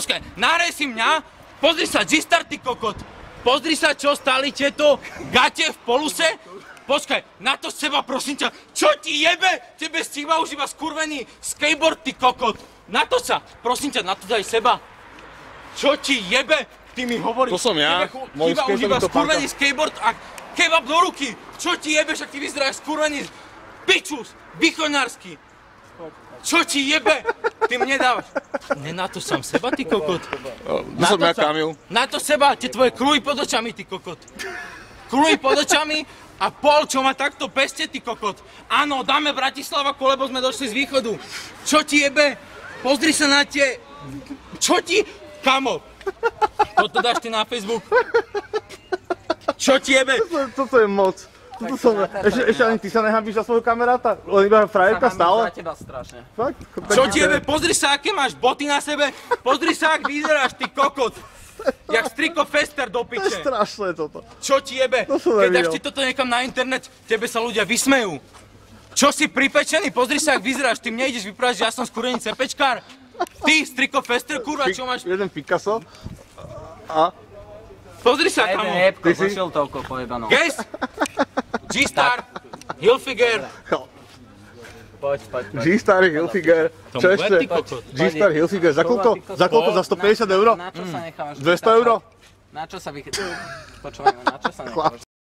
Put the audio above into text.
Počkaj, nahraj si mňa, pozri sa, G-Star, ty kokot. Pozri sa, čo stáli tieto gate v poluse. Počkaj, na to seba, prosím ťa, čo ti jebe? Tebe stíva už iba skurvený skateboard, ty kokot. Na to sa, prosím ťa, na to daj seba. Čo ti jebe? Ty mi hovoríš. To som ja, môj skate už iba skurvený skateboard a kebab do ruky. Čo ti jebe, však ty vyzeráš skurvený pičus, východňarsky. Čo ti jebe? Ty mne dávaš. Ne na to sám seba, ty kokot. To som ja, Kamil. Na to seba, tie tvoje kľúj pod očami, ty kokot. Kľúj pod očami a Pol, čo ma takto peste, ty kokot. Áno, dáme Bratislavaku, lebo sme došli z východu. Čo ti jebe? Pozri sa na tie... Čo ti... Kamo, toto dáš ty na Facebook. Čo ti jebe? Toto je moc. Ešte ani ty sa nehanbíš za svojho kamaráta? Len iba frajerka stále? Za teba strašne. Fakt? Čo ti jebe? Pozri sa, aké máš boty na sebe. Pozri sa, ak vyzeráš, ty kokot. Jak Striko Fester do To je piče. strašné toto. Čo ti jebe? To som Keď nevidel. dáš ti toto niekam na internet, tebe sa ľudia vysmejú. Čo si pripečený? Pozri sa, ak vyzeráš. Ty mne ideš vyprávať, že ja som skúrený cepečkár. Ty, Striko Fester, kurva, čo máš? Jeden Picasso. A? Pozri sa, Jeden kamo. jebko, Ty si? zašiel toľko pojebano. Guess? G-Star, Hilfiger. Poď. G-Star, Hilfiger. Tomu Čo ver, ešte? ty kokot. G-Star, Hilfiger. Za koľko? Za koľko? Za 150 €? Na čo sa nechávaš 200 €? Na čo sa Počúvaj ma, na čo sa nechávaš